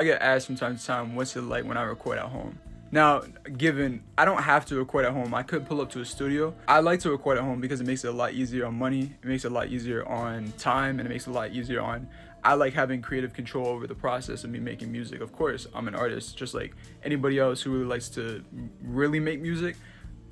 I get asked from time to time, what's it like when I record at home? Now, given I don't have to record at home, I could pull up to a studio. I like to record at home because it makes it a lot easier on money, it makes it a lot easier on time, and it makes it a lot easier on, I like having creative control over the process of me making music. Of course, I'm an artist, just like anybody else who really likes to really make music.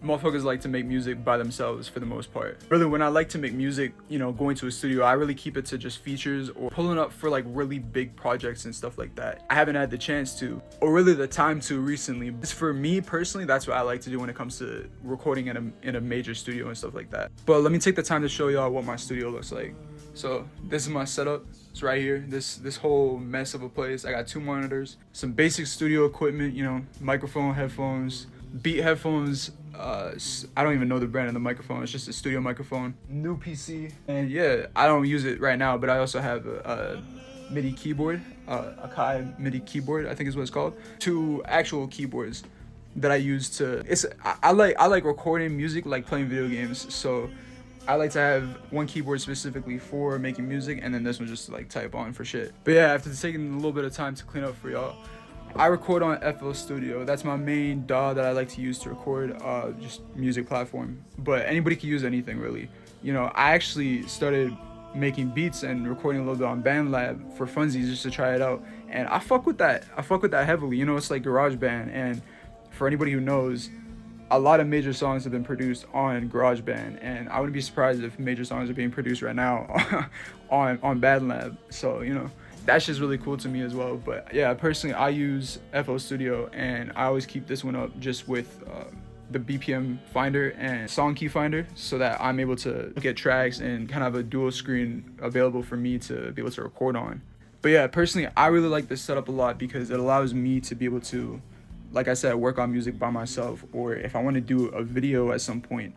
Motherfuckers like to make music by themselves for the most part. Really, when I like to make music, going to a studio, I really keep it to just features or pulling up for like really big projects and stuff like that. I haven't had the chance to, or really the time to recently. For me personally, that's what I like to do when it comes to recording in a major studio and stuff like that. But let me take the time to show y'all what my studio looks like. So this is my setup. It's right here. This whole mess of a place. I got 2 monitors, some basic studio equipment, microphone, headphones, Beat headphones. I don't even know the brand of the microphone. It's just a studio microphone. New PC. And yeah, I don't use it right now, but I also have a MIDI keyboard, a Kai MIDI keyboard, I think is what it's called. 2 actual keyboards that I use to. I like recording music, like playing video games. So I like to have one keyboard specifically for making music, and then this one just to like type on for shit. But yeah, after taking a little bit of time to clean up for y'all, I record on FL Studio. That's my main DAW that I like to use to record just music platform. But anybody can use anything really. I actually started making beats and recording a little bit on BandLab for funsies just to try it out. And I fuck with that. I fuck with that heavily. It's like GarageBand. And for anybody who knows, a lot of major songs have been produced on GarageBand. And I wouldn't be surprised if major songs are being produced right now on BandLab. So, that's just really cool to me as well. But yeah, personally, I use FL Studio, and I always keep this one up just with the BPM finder and song key finder, so that I'm able to look at tracks and kind of have a dual screen available for me to be able to record on. But yeah, personally, I really like this setup a lot because it allows me to be able to, like I said, work on music by myself, or if I want to do a video at some point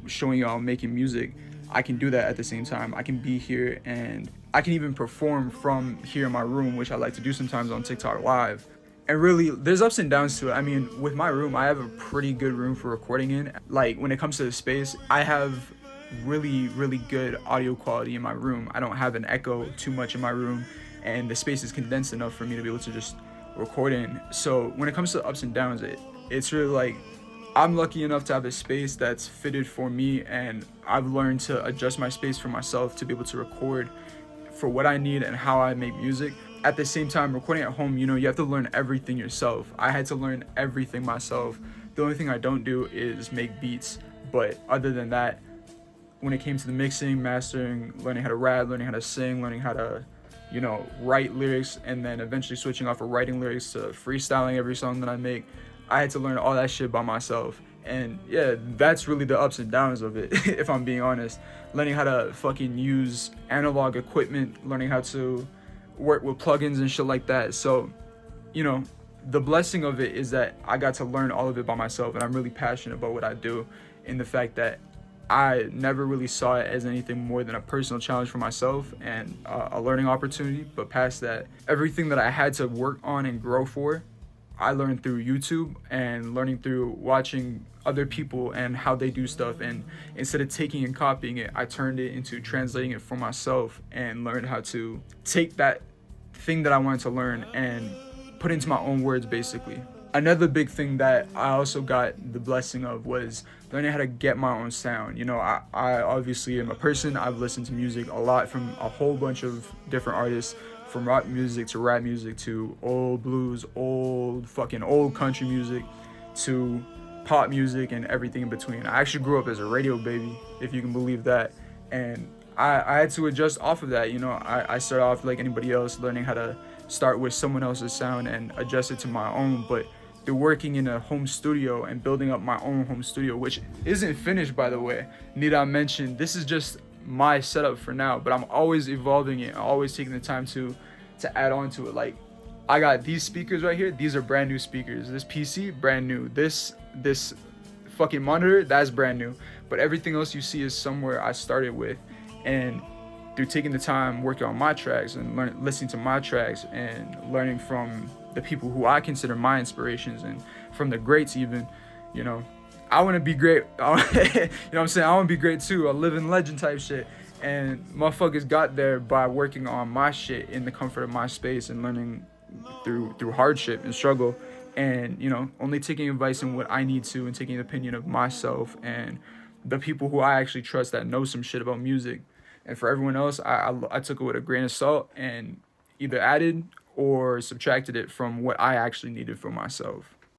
showing y'all making music, I can do that at the same time. I can be here, and I can even perform from here in my room, which I like to do sometimes on TikTok Live. And really, there's ups and downs to it. I mean, with my room, I have a pretty good room for recording in. Like, when it comes to the space, I have really, really good audio quality in my room. I don't have an echo too much in my room, and the space is condensed enough for me to be able to just record in. So when it comes to ups and downs, it's really like, I'm lucky enough to have a space that's fitted for me, and I've learned to adjust my space for myself to be able to record for what I need and how I make music. At the same time, recording at home, you have to learn everything yourself. I had to learn everything myself. The only thing I don't do is make beats, but other than that, when it came to the mixing, mastering, learning how to rap, learning how to sing, learning how to write lyrics, and then eventually switching off of writing lyrics to freestyling every song that I make, I had to learn all that shit by myself. And yeah, that's really the ups and downs of it, if I'm being honest. Learning how to fucking use analog equipment, learning how to work with plugins and shit like that. So, the blessing of it is that I got to learn all of it by myself, and I'm really passionate about what I do, in the fact that I never really saw it as anything more than a personal challenge for myself and a learning opportunity. But past that, everything that I had to work on and grow for, I learned through YouTube and learning through watching other people and how they do stuff. And instead of taking and copying it, I turned it into translating it for myself and learned how to take that thing that I wanted to learn and put into my own words, basically. Another big thing that I also got the blessing of was learning how to get my own sound. I obviously am a person. I've listened to music a lot from a whole bunch of different artists, from rock music to rap music to old blues, old country music, to pop music and everything in between. I actually grew up as a radio baby, if you can believe that. And I had to adjust off of that. I started off like anybody else, learning how to start with someone else's sound and adjust it to my own. But through working in a home studio and building up my own home studio, which isn't finished, by the way, need I mention, this is just my setup for now, but I'm always evolving it, always taking the time to add on to it. Like, I got these speakers right here. These are brand new speakers. This PC, brand new. This fucking monitor, that's brand new. But everything else you see is somewhere I started with. And through taking the time working on my tracks and listening to my tracks and learning from the people who I consider my inspirations and from the greats even, I want to be great. You know what I'm saying? I want to be great too. A living legend type shit. And motherfuckers got there by working on my shit in the comfort of my space and learning through hardship and struggle, and only taking advice in what I need to, and taking the opinion of myself and the people who I actually trust that know some shit about music. And for everyone else, I took it with a grain of salt and either added or subtracted it from what I actually needed for myself.